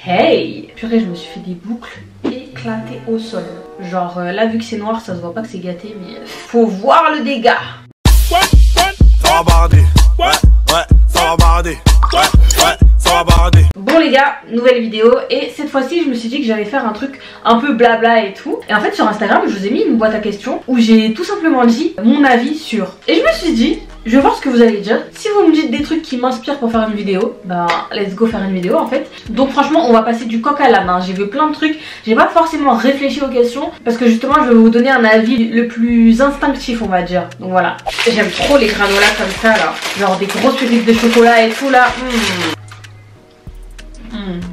Hey! Purée, je me suis fait des boucles éclatées au sol. Genre là, vu que c'est noir, ça se voit pas que c'est gâté, mais faut voir le dégât. Ça va barder. Ça va barder. Ça va barder. Bon les gars, nouvelle vidéo et cette fois-ci je me suis dit que j'allais faire un truc un peu blabla et tout. Et en fait sur Instagram je vous ai mis une boîte à questions où j'ai tout simplement dit mon avis sur. Et je me suis dit, je vais voir ce que vous allez dire. Si vous me dites des trucs qui m'inspirent pour faire une vidéo, bah let's go faire une vidéo en fait. Donc franchement on va passer du coq à l'âne, hein. J'ai vu plein de trucs, j'ai pas forcément réfléchi aux questions parce que justement je vais vous donner un avis le plus instinctif on va dire. Donc voilà, j'aime trop les granolas comme ça là, genre des grosses pépites de chocolat et tout là.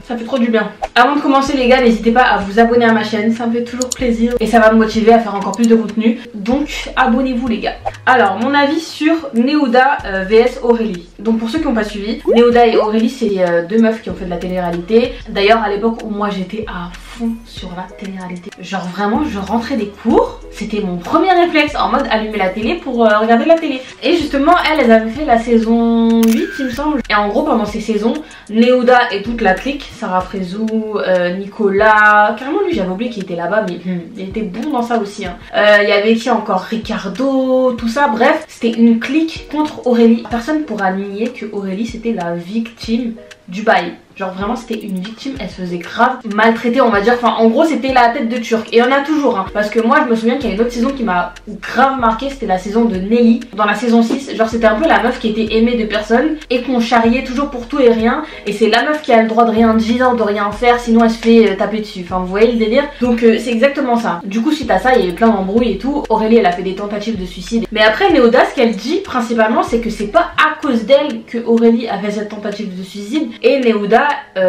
Ça fait trop du bien. Avant de commencer les gars, n'hésitez pas à vous abonner à ma chaîne, ça me fait toujours plaisir et ça va me motiver à faire encore plus de contenu. Donc abonnez-vous les gars. Alors mon avis sur Néouda vs Aurélie. Donc pour ceux qui n'ont pas suivi, Néouda et Aurélie c'est deux meufs qui ont fait de la télé-réalité. D'ailleurs à l'époque où moi j'étais à fond sur la télé-réalité, genre vraiment je rentrais des cours, c'était mon premier réflexe en mode allumer la télé pour regarder la télé. Et justement elles avaient fait la saison 8 il me semble. Et en gros pendant ces saisons, Néouda et toute la clique, Sarah Frézou, Nicolas, carrément lui j'avais oublié qu'il était là-bas mais il était bon dans ça aussi hein. Il y avait qui encore, Ricardo, tout ça, bref c'était une clique contre Aurélie. Personne pourra nier que Aurélie c'était la victime du bail. Genre vraiment c'était une victime, elle se faisait grave maltraiter on va dire, enfin en gros c'était la tête de Turc. Et il y en a toujours hein, parce que moi je me souviens qu'il y a une autre saison qui m'a grave marqué, c'était la saison de Nelly. Dans la saison 6, genre c'était un peu la meuf qui était aimée de personne et qu'on charriait toujours pour tout et rien. Et c'est la meuf qui a le droit de rien dire, de rien faire, sinon elle se fait taper dessus. Enfin vous voyez le délire. Donc c'est exactement ça. Du coup suite à ça il y a eu plein d'embrouilles et tout. Aurélie elle a fait des tentatives de suicide. Mais après Néouda ce qu'elle dit principalement c'est que c'est pas à cause d'elle que Aurélie a fait cette tentative de suicide. Et Néouda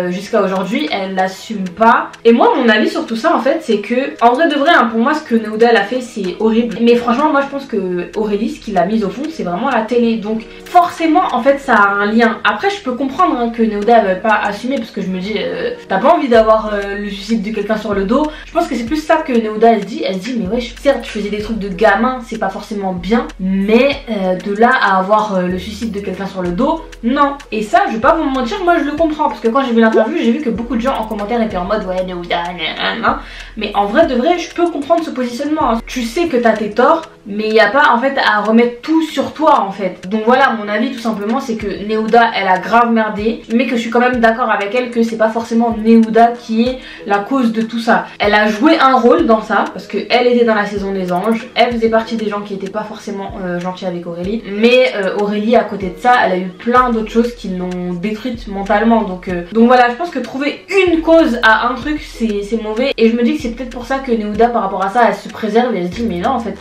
jusqu'à aujourd'hui elle l'assume pas. Et moi mon avis sur tout ça en fait c'est que en vrai de vrai hein, pour moi ce que Néouda elle a fait c'est horrible. Mais franchement moi je pense que Aurélie ce qui l'a mise au fond c'est vraiment la télé. Donc forcément en fait ça a un lien. Après je peux comprendre hein, que Néouda elle veut pas assumer parce que je me dis t'as pas envie d'avoir le suicide de quelqu'un sur le dos. Je pense que c'est plus ça que Néouda elle se dit mais ouais certes tu faisais des trucs de gamin c'est pas forcément bien. Mais de là à avoir le suicide de quelqu'un sur le dos, non. Et ça je vais pas vous mentir, moi je le comprends parce que quand j'ai vu l'interview j'ai vu que beaucoup de gens en commentaire étaient en mode ouais Néouda mais en vrai de vrai je peux comprendre ce positionnement hein. Tu sais que t'as tes torts mais il n'y a pas en fait à remettre tout sur toi en fait. Donc voilà mon avis tout simplement c'est que Néouda elle a grave merdé mais que je suis quand même d'accord avec elle que c'est pas forcément Néouda qui est la cause de tout ça. Elle a joué un rôle dans ça parce que elle était dans la saison des anges, elle faisait partie des gens qui étaient pas forcément gentils avec Aurélie. Mais Aurélie à côté de ça elle a eu plein d'autres choses qui l'ont détruite mentalement. Donc voilà je pense que trouver une cause à un truc c'est mauvais. Et je me dis que c'est peut-être pour ça que Néouda par rapport à ça elle se préserve et elle se dit mais non en fait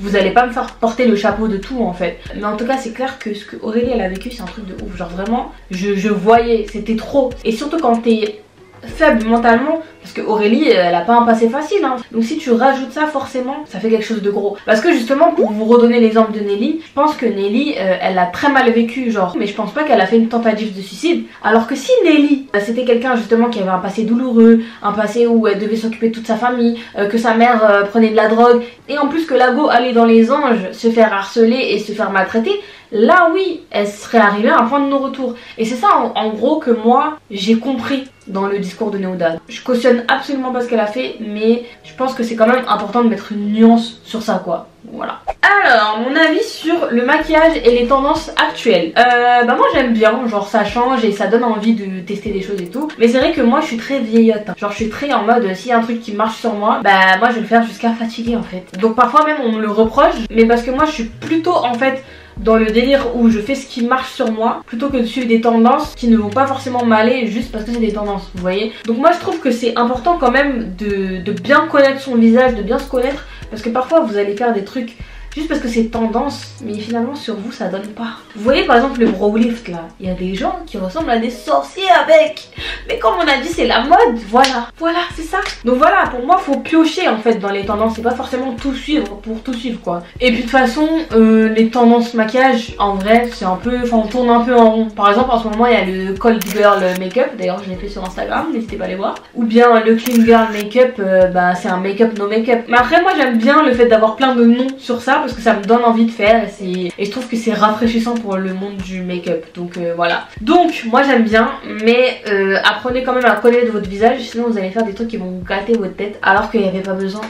vous allez pas me faire porter le chapeau de tout en fait. Mais en tout cas c'est clair que ce que Aurélie elle a vécu c'est un truc de ouf. Genre vraiment je voyais, c'était trop. Et surtout quand t'es faible mentalement parce que Aurélie elle a pas un passé facile hein. Donc si tu rajoutes ça forcément ça fait quelque chose de gros. Parce que justement pour vous redonner l'exemple de Nelly, je pense que Nelly elle a très mal vécu genre. Mais je pense pas qu'elle a fait une tentative de suicide. Alors que si Nelly c'était quelqu'un justement qui avait un passé douloureux, un passé où elle devait s'occuper de toute sa famille, que sa mère prenait de la drogue et en plus que la go allait dans les anges se faire harceler et se faire maltraiter, là oui elle serait arrivée à un point de non-retour. Et c'est ça en gros que moi j'ai compris dans le discours de Néouda. Je cautionne absolument pas ce qu'elle a fait mais je pense que c'est quand même important de mettre une nuance sur ça quoi. Voilà. Alors mon avis sur le maquillage et les tendances actuelles. Bah moi j'aime bien, genre ça change et ça donne envie de tester des choses et tout. Mais c'est vrai que moi je suis très vieillotte hein. Genre je suis très en mode s'il y a un truc qui marche sur moi, bah moi je vais le faire jusqu'à fatiguer en fait. Donc parfois même on me le reproche mais parce que moi je suis plutôt en fait dans le délire où je fais ce qui marche sur moi plutôt que de suivre des tendances qui ne vont pas forcément m'aller juste parce que c'est des tendances, vous voyez. Donc moi je trouve que c'est important quand même de bien connaître son visage, de bien se connaître parce que parfois vous allez faire des trucs juste parce que c'est tendance mais finalement sur vous ça donne pas. Vous voyez par exemple le brow lift là, il y a des gens qui ressemblent à des sorciers avec, mais comme on a dit c'est la mode, voilà c'est ça. Donc voilà pour moi faut piocher en fait dans les tendances, c'est pas forcément tout suivre pour tout suivre quoi. Et puis de toute façon les tendances maquillage en vrai c'est un peu, enfin on tourne un peu en rond. Par exemple en ce moment il y a le cold girl make-up, d'ailleurs je l'ai fait sur Instagram, n'hésitez pas à aller voir. Ou bien le clean girl make-up, bah c'est un make-up no make-up. Mais après moi j'aime bien le fait d'avoir plein de noms sur ça parce que ça me donne envie de faire et je trouve que c'est rafraîchissant pour le monde du make-up. Donc voilà. Donc moi j'aime bien, mais apprenez quand même à connaître votre visage, sinon vous allez faire des trucs qui vont gâter votre tête alors qu'il n'y avait pas besoin.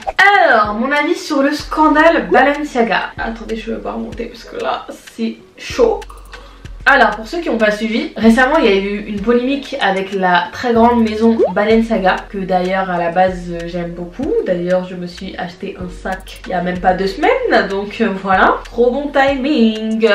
Alors mon avis sur le scandale Balenciaga. Attendez, je vais pas remonter parce que là c'est chaud. Alors pour ceux qui n'ont pas suivi, récemment il y a eu une polémique avec la très grande maison Balenciaga, que d'ailleurs à la base j'aime beaucoup. D'ailleurs je me suis acheté un sac il y a même pas 2 semaines, donc voilà, trop bon timing.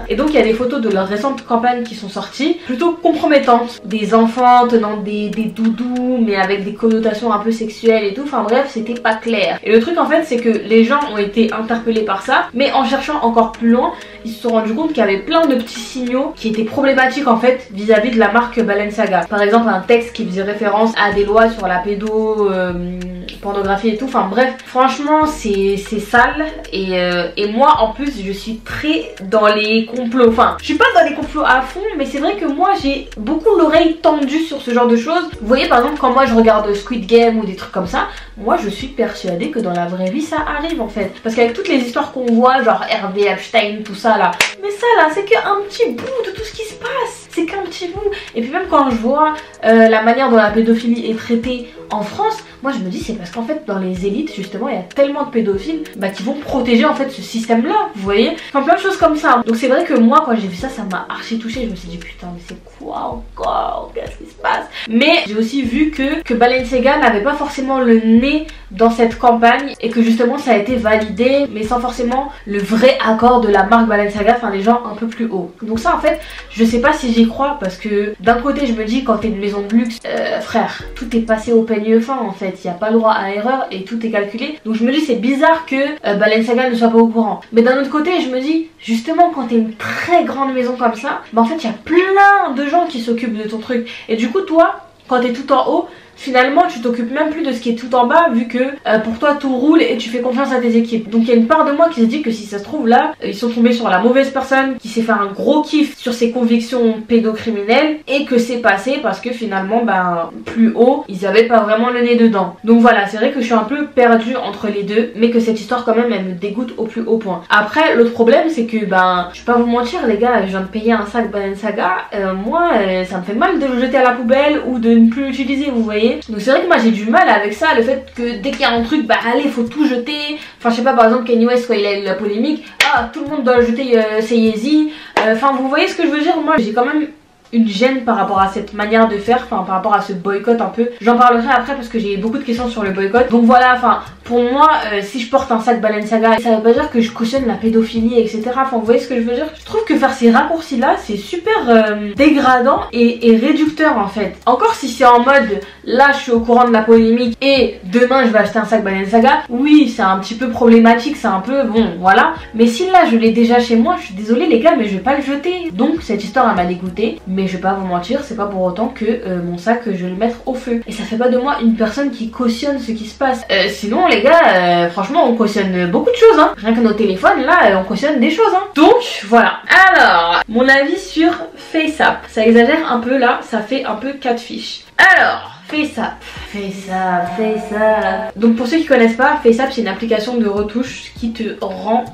Et donc il y a des photos de leur récente campagne qui sont sorties, plutôt compromettantes. Des enfants tenant des doudous mais avec des connotations un peu sexuelles et tout, enfin bref c'était pas clair. Et le truc en fait c'est que les gens ont été interpellés par ça, mais en cherchant encore plus loin, ils se sont rendus compte qu'il y avait plein de petits signaux qui étaient problématiques en fait vis-à-vis de la marque Balenciaga. Par exemple un texte qui faisait référence à des lois sur la pornographie et tout, enfin bref, franchement c'est sale et moi en plus je suis très dans les complots, enfin je suis pas dans les complots à fond, mais c'est vrai que moi j'ai beaucoup l'oreille tendue sur ce genre de choses. Vous voyez par exemple quand moi je regarde Squid Game ou des trucs comme ça, moi je suis persuadée que dans la vraie vie ça arrive en fait, parce qu'avec toutes les histoires qu'on voit genre Harvey Epstein tout ça là, mais ça là c'est qu'un petit bout de tout ce qui se passe, c'est qu'un petit bout. Et puis même quand je vois la manière dont la pédophilie est traitée en France, moi je me dis c'est parce qu'en fait dans les élites justement il y a tellement de pédophiles qui vont protéger en fait ce système là, vous voyez, enfin plein de choses comme ça. Donc c'est vrai que moi quand j'ai vu ça, ça m'a archi touchée, je me suis dit putain mais c'est quoi encore, qu'est-ce qui se passe. Mais j'ai aussi vu que Balenciaga n'avait pas forcément le nez dans cette campagne et que justement ça a été validé mais sans forcément le vrai accord de la marque Balenciaga, enfin les gens un peu plus haut. Donc ça en fait je sais pas si j'y crois, parce que d'un côté je me dis quand t'es une maison de luxe, frère, tout est passé au peigne fin en fait, il n'y a pas le droit à erreur et tout est calculé. Donc je me dis c'est bizarre que Balenciaga ne soit pas au courant. Mais d'un autre côté je me dis justement quand t'es une très grande maison comme ça, en fait il y a plein de gens qui s'occupent de ton truc. Et du coup toi quand t'es tout en haut, finalement tu t'occupes même plus de ce qui est tout en bas, vu que pour toi tout roule et tu fais confiance à tes équipes. Donc il y a une part de moi qui se dit que si ça se trouve là, ils sont tombés sur la mauvaise personne qui s'est fait un gros kiff sur ses convictions pédocriminelles et que c'est passé parce que finalement plus haut ils avaient pas vraiment le nez dedans. Donc voilà, c'est vrai que je suis un peu perdue entre les deux, mais que cette histoire quand même elle me dégoûte au plus haut point. Après l'autre problème c'est que je vais pas vous mentir les gars, je viens de payer un sac Balenciaga, moi ça me fait mal de le jeter à la poubelle ou de ne plus l'utiliser, vous voyez. Donc c'est vrai que moi j'ai du mal avec ça, le fait que dès qu'il y a un truc, allez faut tout jeter. Enfin je sais pas, par exemple Kanye West quand il a eu la polémique, tout le monde doit jeter ses Yeezy. Enfin vous voyez ce que je veux dire, moi j'ai quand même une gêne par rapport à cette manière de faire, enfin par rapport à ce boycott un peu. J'en parlerai après parce que j'ai beaucoup de questions sur le boycott. Donc voilà, enfin pour moi si je porte un sac Balenciaga, ça veut pas dire que je cautionne la pédophilie etc. Enfin vous voyez ce que je veux dire. Je trouve que faire ces raccourcis là c'est super dégradant et réducteur en fait. Encore si c'est en mode là je suis au courant de la polémique et demain je vais acheter un sac Balenciaga, oui c'est un petit peu problématique, c'est un peu bon voilà. Mais si là je l'ai déjà chez moi, je suis désolée les gars mais je vais pas le jeter. Donc cette histoire elle m'a dégoûtée, mais je vais pas vous mentir, c'est pas pour autant que mon sac je vais le mettre au feu. Et ça fait pas de moi une personne qui cautionne ce qui se passe. Sinon les gars, franchement on cautionne beaucoup de choses hein. Rien que nos téléphones là, on cautionne des choses hein. Donc voilà. Alors, mon avis sur FaceApp. Ça exagère un peu là, ça fait un peu catfish. Alors, FaceApp. Donc pour ceux qui connaissent pas, FaceApp c'est une application de retouche qui te rend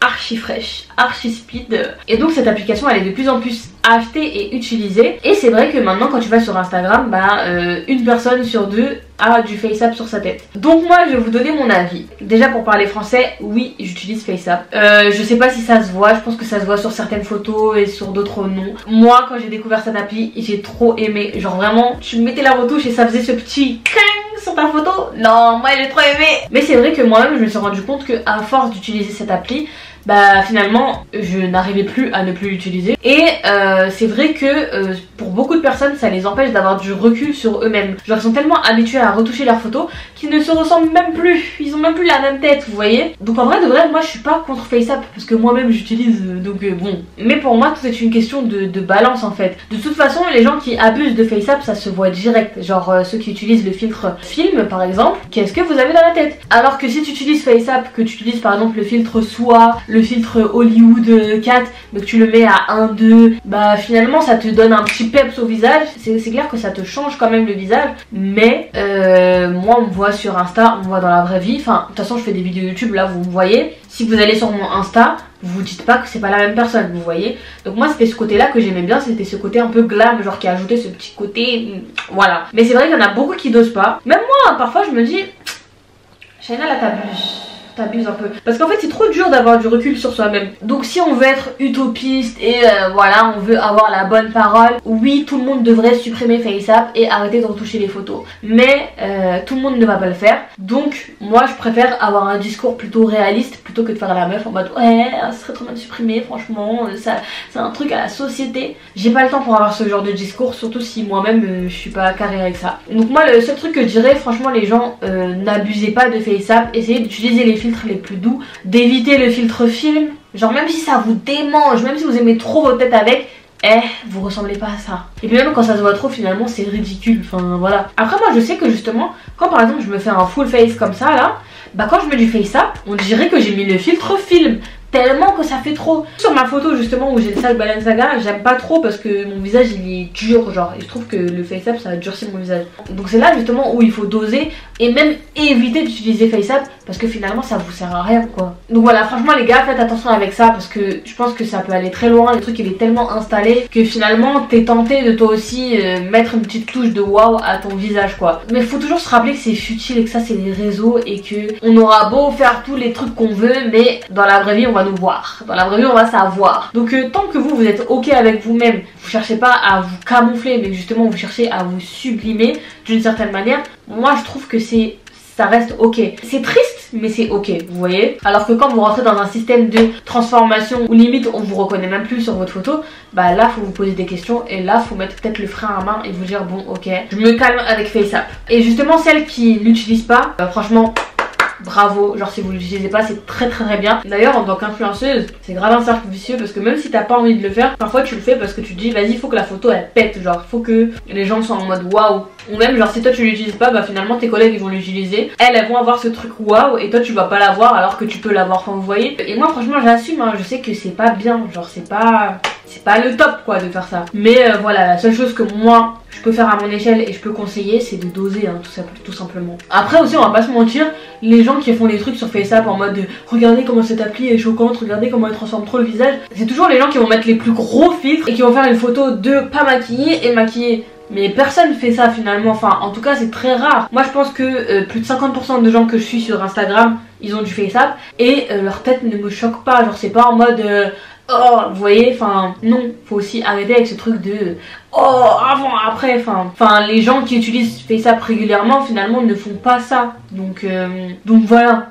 archi fraîche, archi speed. Et donc cette application elle est de plus en plus achetée et utilisée. Et c'est vrai que maintenant quand tu vas sur Instagram, une personne sur deux a du FaceApp sur sa tête. Donc moi je vais vous donner mon avis. Déjà pour parler français, oui j'utilise FaceApp. Je sais pas si ça se voit, je pense que ça se voit sur certaines photos et sur d'autres non. Moi quand j'ai découvert cette appli, j'ai trop aimé. Genre vraiment, tu mettais la retouche et ça faisait ce petit cling sur ta photo. Non, moi j'ai trop aimé. Mais c'est vrai que moi-même je me suis rendu compte que à force d'utiliser cette appli, finalement je n'arrivais plus à ne plus l'utiliser. Et c'est vrai que pour beaucoup de personnes ça les empêche d'avoir du recul sur eux-mêmes. Genre ils sont tellement habitués à retoucher leurs photos qu'ils ne se ressemblent même plus. Ils ont même plus la même tête, vous voyez. Donc en vrai de vrai moi je suis pas contre FaceApp parce que moi-même j'utilise donc bon. Mais pour moi tout est une question de balance en fait. De toute façon les gens qui abusent de FaceApp ça se voit direct. Genre ceux qui utilisent le filtre film par exemple, qu'est-ce que vous avez dans la tête? Alors que si tu utilises FaceApp, que tu utilises par exemple le filtre soie, le filtre Hollywood 4 mais que tu le mets à 1, 2, bah finalement ça te donne un petit peps au visage. C'est clair que ça te change quand même le visage, mais moi on me voit sur Insta, on me voit dans la vraie vie. Enfin, de toute façon je fais des vidéos YouTube, là vous me voyez. Si vous allez sur mon Insta, vous dites pas que c'est pas la même personne, vous voyez. Donc moi c'était ce côté là que j'aimais bien, c'était ce côté un peu glam, genre qui a ajouté ce petit côté, voilà. Mais c'est vrai qu'il y en a beaucoup qui dosent pas. Même moi parfois je me dis, Shaina là t'abuses un peu, parce qu'en fait c'est trop dur d'avoir du recul sur soi-même. Donc si on veut être utopiste et voilà, on veut avoir la bonne parole, oui tout le monde devrait supprimer FaceApp et arrêter de retoucher les photos, mais tout le monde ne va pas le faire. Donc moi je préfère avoir un discours plutôt réaliste plutôt que de faire la meuf en mode ouais ça serait trop bien de supprimer, franchement ça c'est un truc à la société. J'ai pas le temps pour avoir ce genre de discours, surtout si moi-même je suis pas carré avec ça. Donc moi le seul truc que je dirais, franchement les gens n'abusez pas de FaceApp, essayez d'utiliser les filtres les plus doux, d'éviter le filtre film, genre même si ça vous démange, même si vous aimez trop votre tête avec, vous ressemblez pas à ça. Et puis même quand ça se voit trop, finalement c'est ridicule, enfin voilà. Après moi je sais que justement quand par exemple je me fais un full face comme ça là, bah quand je mets du FaceApp on dirait que j'ai mis le filtre film, tellement que ça fait trop. Sur ma photo justement où j'ai le sac Balenciaga, j'aime pas trop parce que mon visage il est dur, genre, et je trouve que le FaceApp ça durcit mon visage. Donc c'est là justement où il faut doser et même éviter d'utiliser FaceApp parce que finalement ça vous sert à rien quoi. Donc voilà, franchement les gars, faites attention avec ça parce que je pense que ça peut aller très loin. Le truc il est tellement installé que finalement t'es tenté de toi aussi mettre une petite touche de waouh à ton visage quoi. Mais faut toujours se rappeler que c'est futile et que ça c'est les réseaux et que on aura beau faire tous les trucs qu'on veut, mais dans la vraie vie on va nous voir, dans la vraie vie on va savoir. Donc tant que vous êtes ok avec vous-même, vous cherchez pas à vous camoufler mais justement vous cherchez à vous sublimer d'une certaine manière, moi je trouve que ça reste ok. C'est triste mais c'est ok, vous voyez. Alors que quand vous rentrez dans un système de transformation où limite on vous reconnaît même plus sur votre photo, bah là faut vous poser des questions et là faut mettre peut-être le frein à main et vous dire bon ok, je me calme avec FaceApp. Et justement celles qui l'utilisent pas, franchement bravo, genre si vous l'utilisez pas c'est très bien. D'ailleurs en tant qu'influenceuse c'est grave un cercle vicieux parce que même si t'as pas envie de le faire, parfois tu le fais parce que tu te dis vas-y faut que la photo elle pète, genre faut que les gens soient en mode waouh. Ou même genre si toi tu l'utilises pas, bah finalement tes collègues ils vont l'utiliser, elles vont avoir ce truc waouh et toi tu vas pas l'avoir alors que tu peux l'avoir, enfin vous voyez. Et moi franchement j'assume, hein, je sais que c'est pas bien, genre c'est pas le top quoi de faire ça. Mais voilà, la seule chose que moi je peux faire à mon échelle et je peux conseiller c'est de doser hein, tout simplement. Après aussi on va pas se mentir, les gens qui font des trucs sur FaceApp en mode regardez comment cette appli est choquante, regardez comment elle transforme trop le visage, c'est toujours les gens qui vont mettre les plus gros filtres et qui vont faire une photo de pas maquillée et maquillée. Mais personne fait ça finalement, enfin en tout cas c'est très rare. Moi je pense que plus de 50% de gens que je suis sur Instagram ils ont du FaceApp et leur tête ne me choque pas, genre c'est pas en mode oh vous voyez, enfin non, faut aussi arrêter avec ce truc de oh avant après, enfin les gens qui utilisent FaceApp régulièrement finalement ne font pas ça, donc voilà.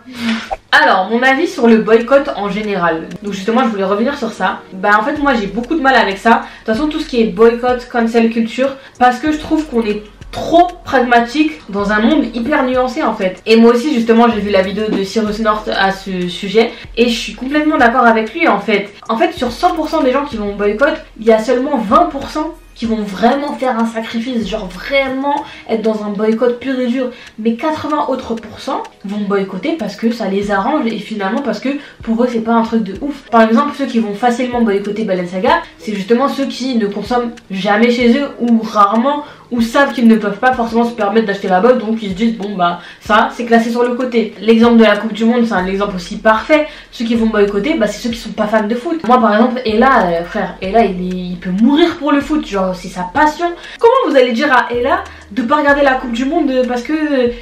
Alors mon avis sur le boycott en général, donc justement je voulais revenir sur ça. Bah en fait moi j'ai beaucoup de mal avec ça, de toute façon tout ce qui est boycott, cancel culture, parce que je trouve qu'on est trop pragmatique dans un monde hyper nuancé en fait. Et moi aussi justement j'ai vu la vidéo de Cyrus North à ce sujet et je suis complètement d'accord avec lui en fait. En fait sur 100% des gens qui vont boycott, il y a seulement 20% qui vont vraiment faire un sacrifice, genre vraiment être dans un boycott pur et dur. Mais 80 autres pourcents vont boycotter parce que ça les arrange et finalement parce que pour eux c'est pas un truc de ouf. Par exemple ceux qui vont facilement boycotter Balenciaga, c'est justement ceux qui ne consomment jamais chez eux ou rarement, ou savent qu'ils ne peuvent pas forcément se permettre d'acheter là-bas, donc ils se disent bon bah ça c'est classé sur le côté. L'exemple de la Coupe du Monde c'est un exemple aussi parfait. Ceux qui vont boycotter, bah c'est ceux qui sont pas fans de foot. Moi par exemple Ella, frère, Ella il peut mourir pour le foot, genre c'est sa passion. Comment vous allez dire à Ella de pas regarder la Coupe du Monde parce que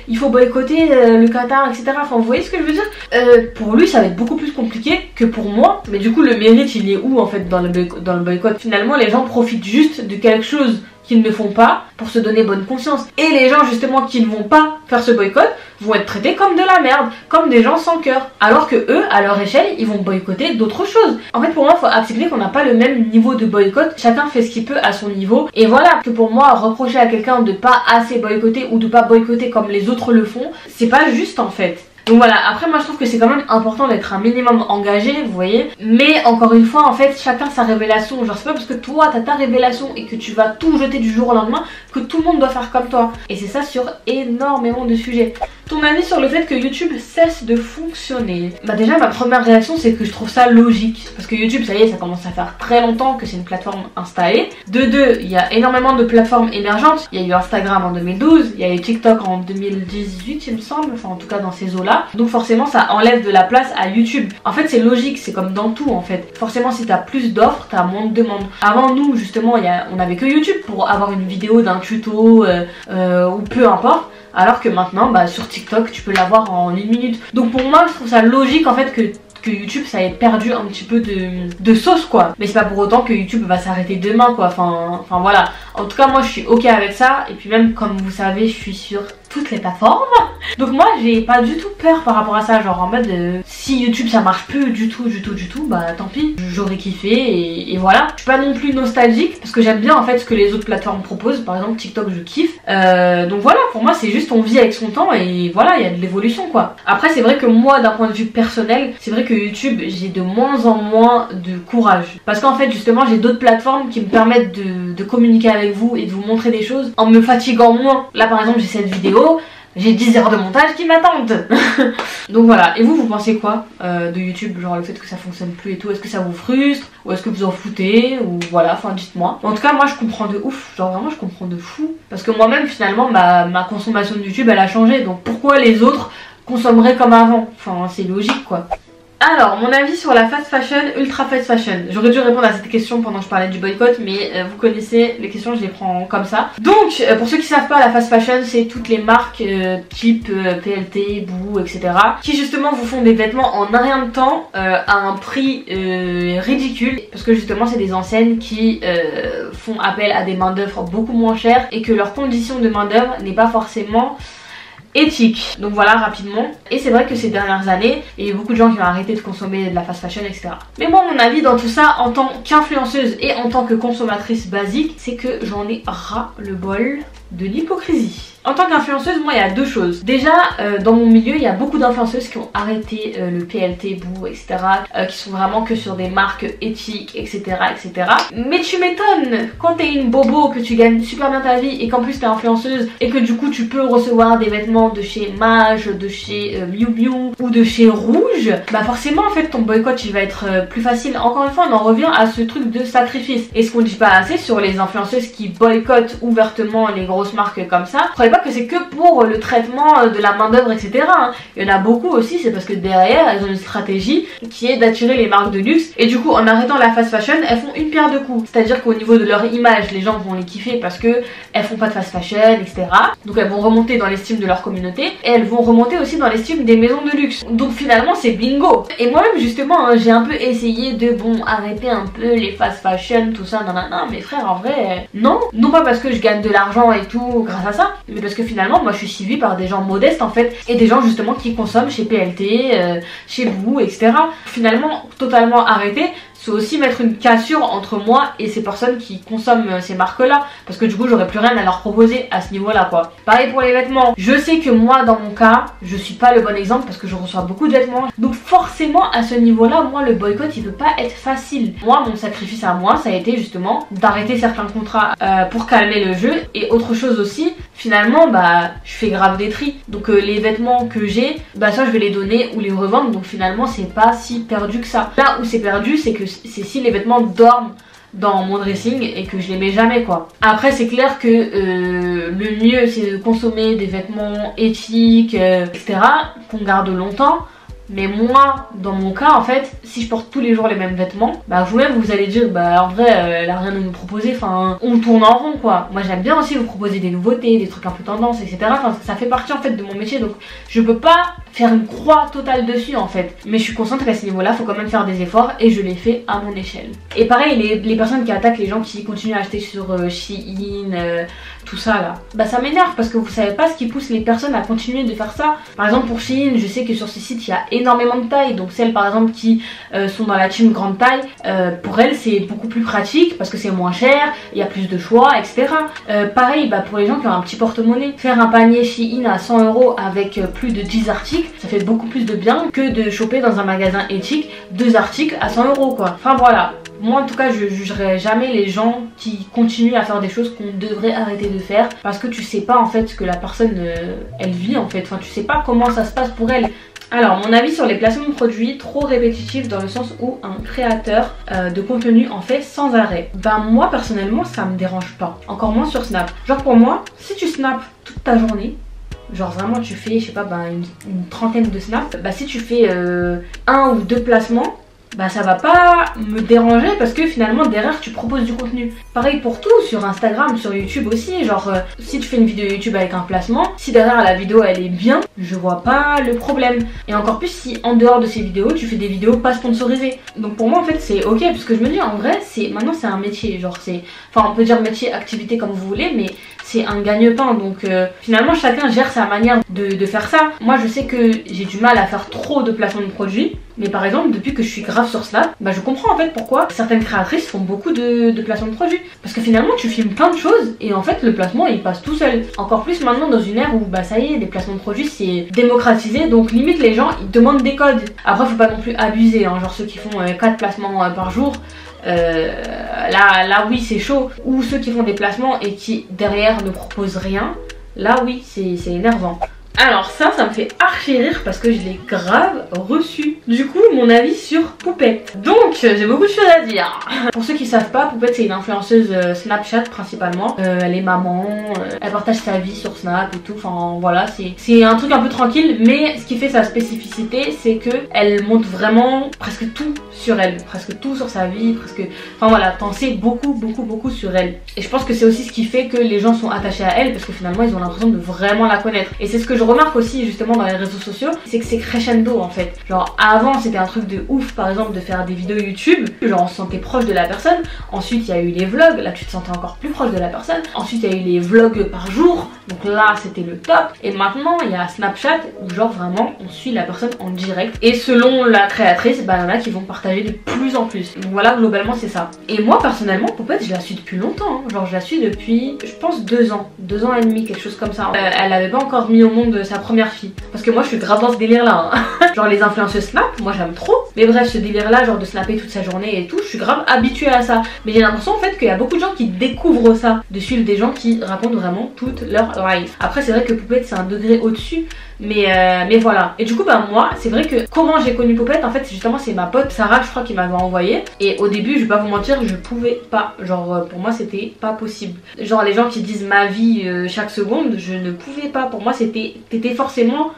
il faut boycotter le Qatar, etc. Enfin vous voyez ce que je veux dire. Pour lui ça va être beaucoup plus compliqué que pour moi. Mais du coup le mérite il est où en fait dans le boycott? Finalement les gens profitent juste de quelque chose qu'ils ne font pas pour se donner bonne conscience. Et les gens justement qui ne vont pas faire ce boycott vont être traités comme de la merde, comme des gens sans cœur. Alors que eux, à leur échelle, ils vont boycotter d'autres choses. En fait pour moi il faut accepter qu'on n'a pas le même niveau de boycott, chacun fait ce qu'il peut à son niveau. Et voilà, que pour moi reprocher à quelqu'un de pas assez boycotter ou de pas boycotter comme les autres le font, c'est pas juste en fait. Donc voilà, après moi je trouve que c'est quand même important d'être un minimum engagé, vous voyez. Mais encore une fois en fait chacun sa révélation, genre c'est pas parce que toi t'as ta révélation et que tu vas tout jeter du jour au lendemain que tout le monde doit faire comme toi. Et c'est ça sur énormément de sujets. Ton avis sur le fait que YouTube cesse de fonctionner? Bah déjà ma première réaction c'est que je trouve ça logique. Parce que YouTube ça y est, ça commence à faire très longtemps que c'est une plateforme installée. De deux, il y a énormément de plateformes émergentes. Il y a eu Instagram en 2012, il y a eu TikTok en 2018 il me semble, enfin en tout cas dans ces eaux-là. Donc forcément ça enlève de la place à YouTube. En fait c'est logique, c'est comme dans tout en fait. Forcément si t'as plus d'offres, t'as moins de demandes. Avant nous justement, on avait que YouTube pour avoir une vidéo d'un tuto ou peu importe. Alors que maintenant, bah, sur TikTok, tu peux l'avoir en 1 minute. Donc pour moi, je trouve ça logique en fait que YouTube ça ait perdu un petit peu de sauce quoi. Mais c'est pas pour autant que YouTube va s'arrêter demain quoi. Enfin voilà. En tout cas moi je suis ok avec ça. Et puis même comme vous savez je suis sur toutes les plateformes. Donc moi j'ai pas du tout peur par rapport à ça. Genre en mode si YouTube ça marche plus du tout bah tant pis. J'aurais kiffé et voilà. Je suis pas non plus nostalgique parce que j'aime bien en fait ce que les autres plateformes proposent. Par exemple TikTok je kiffe. Donc voilà, pour moi c'est juste on vit avec son temps et voilà, il y a de l'évolution quoi. Après c'est vrai que moi d'un point de vue personnel, c'est vrai que YouTube j'ai de moins en moins de courage. Parce qu'en fait justement j'ai d'autres plateformes qui me permettent de communiquer avec vous et de vous montrer des choses en me fatiguant moins. Là par exemple j'ai cette vidéo, j'ai 10 heures de montage qui m'attendent. Donc voilà, et vous pensez quoi de YouTube? Genre le fait que ça fonctionne plus et tout, est-ce que ça vous frustre? Ou est-ce que vous en foutez? Ou voilà, enfin dites-moi. En tout cas moi je comprends de ouf, genre vraiment je comprends de fou. Parce que moi-même finalement ma consommation de YouTube elle a changé. Donc pourquoi les autres consommeraient comme avant? Enfin c'est logique quoi. Alors, mon avis sur la fast fashion, ultra fast fashion. J'aurais dû répondre à cette question pendant que je parlais du boycott, mais vous connaissez les questions, je les prends comme ça. Donc, pour ceux qui savent pas, la fast fashion, c'est toutes les marques type PLT, Boo, etc. qui justement vous font des vêtements en un rien de temps à un prix ridicule. Parce que justement, c'est des enseignes qui font appel à des main d'œuvre beaucoup moins chères et que leur condition de main d'œuvre n'est pas forcément éthique. Donc voilà rapidement. Et c'est vrai que ces dernières années il y a eu beaucoup de gens qui ont arrêté de consommer de la fast fashion etc. Mais moi mon avis dans tout ça en tant qu'influenceuse et en tant que consommatrice basique, c'est que j'en ai ras le bol de l'hypocrisie. En tant qu'influenceuse, moi il y a deux choses. Déjà dans mon milieu il y a beaucoup d'influenceuses qui ont arrêté le PLT, Boo, etc. Qui sont vraiment que sur des marques éthiques, etc. etc. Mais tu m'étonnes, quand t'es une bobo, que tu gagnes super bien ta vie et qu'en plus t'es influenceuse et que du coup tu peux recevoir des vêtements de chez Mage, de chez Miu Miu ou de chez Rouge, bah forcément en fait ton boycott il va être plus facile. Encore une fois on en revient à ce truc de sacrifice. Et ce qu'on dit pas assez sur les influenceuses qui boycottent ouvertement les grosses marques comme ça, croyez pas que c'est que pour le traitement de la main d'œuvre etc. Il y en a beaucoup aussi, c'est parce que derrière elles ont une stratégie qui est d'attirer les marques de luxe et du coup en arrêtant la fast fashion elles font une pierre deux coups. C'est à dire qu'au niveau de leur image les gens vont les kiffer parce que elles font pas de fast fashion etc. Donc elles vont remonter dans l'estime de leur communauté et elles vont remonter aussi dans l'estime des maisons de luxe. Donc finalement c'est bingo. Et moi-même justement j'ai un peu essayé de arrêter un peu les fast fashion tout ça nanana, mais frère en vrai non pas parce que je gagne de l'argent et tout grâce à ça, mais parce que finalement moi je suis suivie par des gens modestes en fait et des gens justement qui consomment chez PLT, chez Boo etc. Finalement totalement arrêté, c'est aussi mettre une cassure entre moi et ces personnes qui consomment ces marques là, parce que du coup j'aurais plus rien à leur proposer à ce niveau là quoi. Pareil pour les vêtements, je sais que moi dans mon cas je suis pas le bon exemple parce que je reçois beaucoup de vêtements, donc forcément à ce niveau là moi le boycott il peut pas être facile. Moi mon sacrifice à moi ça a été justement d'arrêter certains contrats pour calmer le jeu. Et autre chose aussi, finalement bah je fais grave des tris, donc les vêtements que j'ai bah soit je vais les donner ou les revendre, donc finalement c'est pas si perdu que ça. Là où c'est perdu c'est que c'est si les vêtements dorment dans mon dressing et que je les mets jamais quoi. Après c'est clair que le mieux c'est de consommer des vêtements éthiques etc. qu'on garde longtemps. Mais moi, dans mon cas, en fait, si je porte tous les jours les mêmes vêtements, bah vous-même vous allez dire, bah en vrai, elle a rien à nous proposer, enfin, on tourne en rond quoi. Moi j'aime bien aussi vous proposer des nouveautés, des trucs un peu tendance, etc. Enfin, ça fait partie en fait de mon métier, donc je peux pas faire une croix totale dessus en fait. Mais je suis consciente qu'à ce niveau-là, faut quand même faire des efforts et je les fais à mon échelle. Et pareil, les personnes qui attaquent les gens qui continuent à acheter sur Shein, tout ça là, bah ça m'énerve parce que vous savez pas ce qui pousse les personnes à continuer de faire ça. Par exemple pour Shein, je sais que sur ce site il y a énormément de tailles, donc celles par exemple qui sont dans la team grande taille, pour elles c'est beaucoup plus pratique parce que c'est moins cher, il y a plus de choix etc. Pareil bah pour les gens qui ont un petit porte-monnaie, faire un panier Shein à 100 € avec plus de 10 articles, ça fait beaucoup plus de bien que de choper dans un magasin éthique 2 articles à 100 € quoi. Enfin voilà. Moi en tout cas je jugerai jamais les gens qui continuent à faire des choses qu'on devrait arrêter de faire, parce que tu sais pas en fait ce que la personne elle vit en fait, enfin tu sais pas comment ça se passe pour elle. Alors mon avis sur les placements de produits trop répétitifs, dans le sens où un créateur de contenu en fait sans arrêt. Ben moi personnellement ça me dérange pas, encore moins sur Snap. Genre pour moi, si tu snaps toute ta journée, genre vraiment tu fais je sais pas une trentaine de snaps, bah si tu fais 1 ou 2 placements, bah ça va pas me déranger, parce que finalement derrière tu proposes du contenu. Pareil pour tout, sur Instagram, sur YouTube aussi, genre si tu fais une vidéo YouTube avec un placement, si derrière la vidéo elle est bien, je vois pas le problème. Et encore plus si en dehors de ces vidéos tu fais des vidéos pas sponsorisées. Donc pour moi en fait c'est ok, parce que je me dis en vrai maintenant c'est un métier, genre c'est, enfin on peut dire métier, activité comme vous voulez, mais c'est un gagne-pain, donc finalement chacun gère sa manière de faire ça. Moi je sais que j'ai du mal à faire trop de placements de produits, mais par exemple depuis que je suis grave sur Snap, bah je comprends en fait pourquoi certaines créatrices font beaucoup de placements de produits, parce que finalement tu filmes plein de choses et en fait le placement il passe tout seul. Encore plus maintenant dans une ère où bah ça y est, des placements de produits c'est démocratisé, donc limite les gens ils demandent des codes. Après faut pas non plus abuser, hein, genre ceux qui font 4 placements par jour, là oui c'est chaud. Ou ceux qui font des placements et qui derrière ne proposent rien, là oui c'est énervant. Alors ça me fait archi rire parce que je l'ai grave reçu. Du coup mon avis sur Poupette. Donc j'ai beaucoup de choses à dire. Pour ceux qui savent pas, Poupette c'est une influenceuse Snapchat principalement. Elle est maman, elle partage sa vie sur Snap et tout. Enfin voilà, c'est un truc un peu tranquille. Mais ce qui fait sa spécificité, c'est que elle montre vraiment presque tout sur elle. Presque tout sur sa vie, presque... Enfin voilà, t'en sais beaucoup sur elle. Et je pense que c'est aussi ce qui fait que les gens sont attachés à elle, parce que finalement ils ont l'impression de vraiment la connaître. Et c'est ce que je remarque aussi justement dans les réseaux sociaux, c'est que c'est crescendo en fait. Genre avant c'était un truc de ouf par exemple de faire des vidéos YouTube, genre on se sentait proche de la personne. Ensuite il y a eu les vlogs, là tu te sentais encore plus proche de la personne. Ensuite il y a eu les vlogs par jour, donc là c'était le top. Et maintenant il y a Snapchat où genre vraiment on suit la personne en direct, et selon la créatrice, bah il y en a qui vont partager de plus en plus. Donc voilà, globalement c'est ça. Et moi personnellement Poupette je la suis depuis longtemps, hein. Genre je la suis depuis je pense 2 ans et demi, quelque chose comme ça. Elle avait pas encore mis au monde sa première fille, parce que moi je suis grave dans ce délire là, hein. Genre les influenceuses snap, moi j'aime trop. Mais bref, ce délire là, genre de snapper toute sa journée et tout, je suis grave habituée à ça. Mais j'ai l'impression en fait qu'il y a beaucoup de gens qui découvrent ça, de suivre des gens qui racontent vraiment toute leur life. Après c'est vrai que Poupette c'est un degré au-dessus, mais voilà. Et du coup bah moi c'est vrai que comment j'ai connu Poupette, en fait justement c'est ma pote Sarah je crois qui m'avait envoyé. Et au début je vais pas vous mentir, je pouvais pas, genre pour moi c'était pas possible. Genre les gens qui disent ma vie chaque seconde, je ne pouvais pas. Pour moi t'étais forcément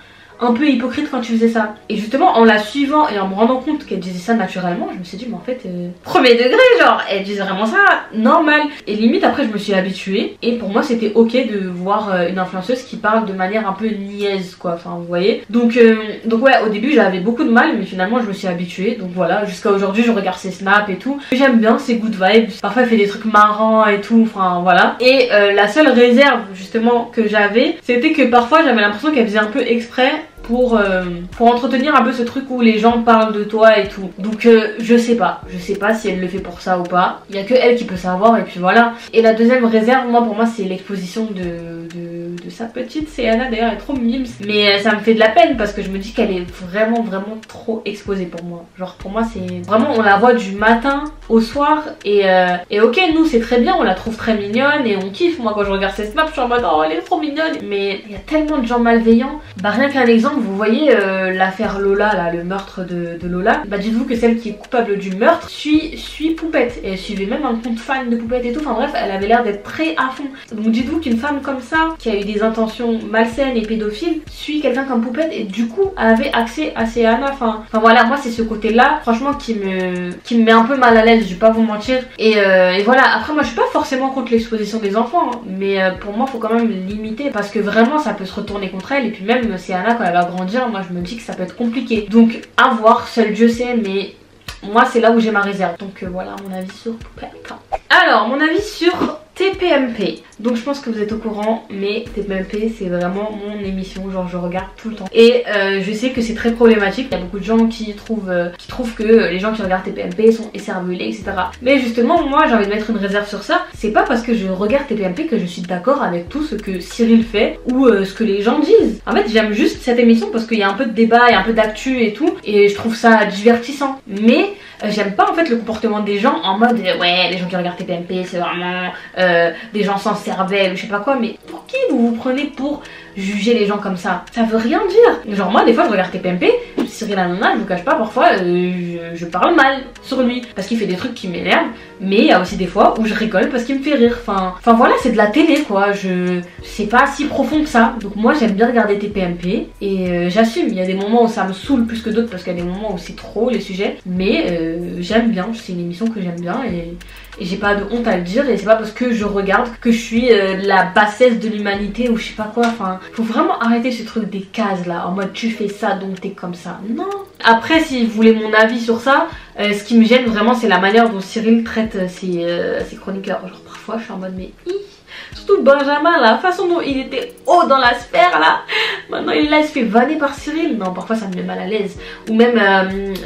un peu hypocrite quand tu faisais ça. Et justement en la suivant et en me rendant compte qu'elle disait ça naturellement, je me suis dit mais en fait premier degré, genre elle disait vraiment ça normal. Et limite après je me suis habituée, et pour moi c'était ok de voir une influenceuse qui parle de manière un peu niaise quoi, enfin vous voyez. Donc ouais, au début j'avais beaucoup de mal, mais finalement je me suis habituée. Donc voilà, jusqu'à aujourd'hui je regarde ses snaps et tout, j'aime bien ses good vibes, parfois elle fait des trucs marrants et tout, enfin voilà. Et la seule réserve justement que j'avais, c'était que parfois j'avais l'impression qu'elle faisait un peu exprès pour entretenir un peu ce truc où les gens parlent de toi et tout. Donc je sais pas si elle le fait pour ça ou pas. Il y a que elle qui peut savoir, et puis voilà. Et la deuxième réserve, pour moi c'est l'exposition de sa petite Céana. D'ailleurs elle est trop mimes, mais ça me fait de la peine parce que je me dis qu'elle est vraiment trop exposée pour moi. Genre pour moi c'est vraiment, on la voit du matin au soir, et ok nous c'est très bien, on la trouve très mignonne et on kiffe. Moi quand je regarde ses snaps je suis en mode oh elle est trop mignonne, mais il y a tellement de gens malveillants. Bah rien qu'un exemple, vous voyez l'affaire Lola là, le meurtre de Lola, bah dites-vous que celle qui est coupable du meurtre suit Poupette, et elle suivait même un compte fan de Poupette et tout. Enfin bref, elle avait l'air d'être très à fond. Donc dites-vous qu'une femme comme ça, qui a eu des intentions malsaines et pédophiles, suit quelqu'un comme Poupette, et du coup avait accès à ses Anna. Enfin voilà, moi c'est ce côté là franchement qui me met un peu mal à l'aise, je vais pas vous mentir. Et voilà, après moi je suis pas forcément contre l'exposition des enfants, hein, mais pour moi faut quand même limiter, parce que vraiment ça peut se retourner contre elle. Et puis même c'est Anna, quand elle va grandir, moi je me dis que ça peut être compliqué. Donc à voir, seul Dieu sait, mais moi c'est là où j'ai ma réserve. Donc voilà mon avis sur Poupette. Alors mon avis sur TPMP. Donc je pense que vous êtes au courant, mais TPMP c'est vraiment mon émission, genre je regarde tout le temps. Et je sais que c'est très problématique, il y a beaucoup de gens qui trouvent que les gens qui regardent TPMP sont écervelés, etc. Mais justement moi j'ai envie de mettre une réserve sur ça. C'est pas parce que je regarde TPMP que je suis d'accord avec tout ce que Cyril fait ou ce que les gens disent. En fait j'aime juste cette émission parce qu'il y a un peu de débat, il y a un peu d'actu et tout, et je trouve ça divertissant. Mais j'aime pas en fait le comportement des gens en mode ouais les gens qui regardent TPMP c'est vraiment des gens sans cervelle ou je sais pas quoi. Mais pour qui vous vous prenez pour juger les gens comme ça? Ça veut rien dire. Genre moi des fois je regarde TPMP, Cyril Hanouna, je vous cache pas, parfois je parle mal sur lui parce qu'il fait des trucs qui m'énervent, mais il y a aussi des fois où je rigole parce qu'il me fait rire. Enfin voilà, c'est de la télé quoi, c'est pas si profond que ça. Donc moi j'aime bien regarder TPMP et j'assume. Il y a des moments où ça me saoule plus que d'autres parce qu'il y a des moments où c'est trop les sujets, mais j'aime bien, c'est une émission que j'aime bien et j'ai pas de honte à le dire. Et c'est pas parce que je regarde que je suis la bassesse de l'humanité ou je sais pas quoi. Enfin faut vraiment arrêter ce truc des cases là en mode tu fais ça donc t'es comme ça. Non. Après si vous voulez mon avis sur ça, ce qui me gêne vraiment c'est la manière dont Cyril traite ses chroniqueurs. Genre parfois je suis en mode mais surtout Benjamin, la façon dont il était haut dans la sphère là, maintenant il se fait vanner par Cyril. Non, parfois ça me met mal à l'aise. Ou même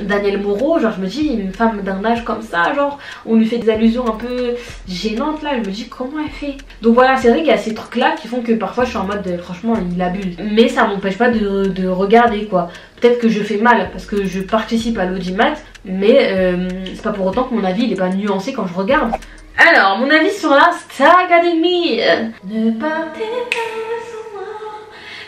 Daniel Moreau, genre je me dis une femme d'un âge comme ça, genre on lui fait des allusions un peu gênantes là, je me dis comment elle fait. Donc voilà, c'est vrai qu'il y a ces trucs là qui font que parfois je suis en mode franchement il abuse. Mais ça m'empêche pas de regarder quoi. Peut-être que je fais mal parce que je participe à l'audimat, mais c'est pas pour autant que mon avis il est pas nuancé quand je regarde. Alors, mon avis sur la Star Academy. Ne partez pas sans moi,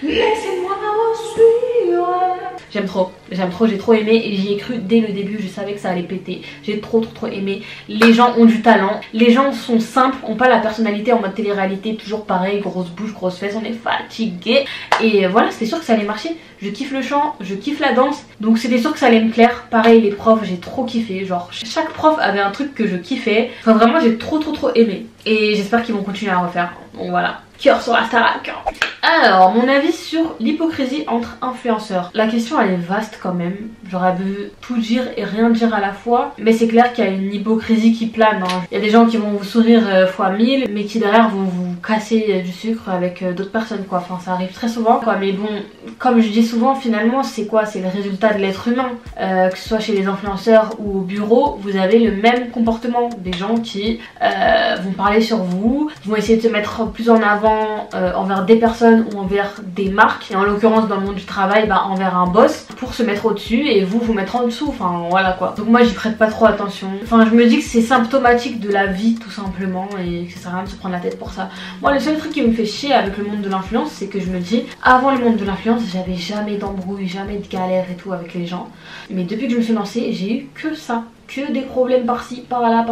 laissez-moi vous suivre. J'aime trop, j'ai trop aimé et j'y ai cru dès le début, je savais que ça allait péter. J'ai trop aimé. Les gens ont du talent, les gens sont simples, ont pas la personnalité en mode télé-réalité, toujours pareil, grosse bouche, grosse fesse, on est fatigué. Et voilà, c'était sûr que ça allait marcher. Je kiffe le chant, je kiffe la danse, donc c'était sûr que ça allait me plaire. Pareil les profs, j'ai trop kiffé, genre chaque prof avait un truc que je kiffais. Enfin vraiment j'ai trop aimé. Et j'espère qu'ils vont continuer à refaire, donc voilà. Cœur sur la Starac. Alors, mon avis sur l'hypocrisie entre influenceurs. La question elle est vaste quand même. J'aurais pu tout dire et rien dire à la fois. Mais c'est clair qu'il y a une hypocrisie qui plane. Hein. Il y a des gens qui vont vous sourire fois 1000, mais qui derrière vont vous casser du sucre avec d'autres personnes quoi. Enfin ça arrive très souvent quoi. Mais bon, comme je dis souvent finalement c'est quoi? C'est le résultat de l'être humain. Que ce soit chez les influenceurs ou au bureau, vous avez le même comportement. Des gens qui vont parler sur vous, vont essayer de se mettre plus en avant envers des personnes ou envers des marques, et en l'occurrence dans le monde du travail envers un boss, pour se mettre au dessus et vous mettre en dessous, enfin voilà quoi. Donc moi j'y prête pas trop attention, enfin je me dis que c'est symptomatique de la vie tout simplement et que ça sert à rien de se prendre la tête pour ça. Moi le seul truc qui me fait chier avec le monde de l'influence, c'est que je me dis avant le monde de l'influence j'avais jamais d'embrouille, jamais de galère et tout avec les gens, mais depuis que je me suis lancée j'ai eu que ça. Que des problèmes par-ci, par-là,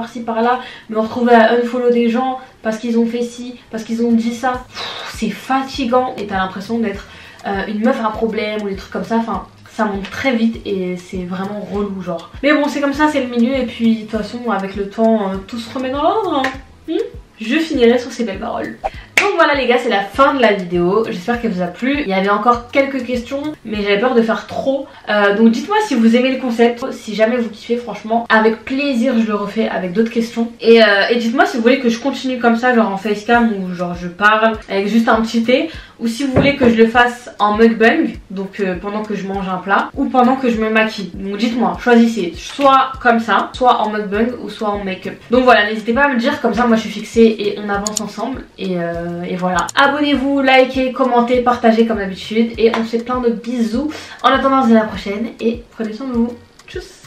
me retrouver à unfollow des gens parce qu'ils ont fait ci, parce qu'ils ont dit ça. C'est fatigant et t'as l'impression d'être une meuf à problème ou des trucs comme ça, enfin ça monte très vite et c'est vraiment relou genre. Mais bon c'est comme ça, c'est le milieu et puis de toute façon avec le temps tout se remet dans l'ordre. Je finirai sur ces belles paroles. Donc voilà les gars, c'est la fin de la vidéo, j'espère qu'elle vous a plu. Il y avait encore quelques questions mais j'avais peur de faire trop, donc dites-moi si vous aimez le concept, si jamais vous kiffez, franchement avec plaisir je le refais avec d'autres questions. Et dites-moi si vous voulez que je continue comme ça, genre en facecam ou genre je parle avec juste un petit thé, ou si vous voulez que je le fasse en mukbang, donc pendant que je mange un plat ou pendant que je me maquille. Donc dites-moi, choisissez, soit comme ça, soit en mukbang ou soit en make-up. Donc voilà, n'hésitez pas à me dire, comme ça moi je suis fixée et on avance ensemble. Et voilà, abonnez-vous, likez, commentez, partagez comme d'habitude et on se fait plein de bisous. En attendant, à la prochaine et prenez soin de vous. Tchuss.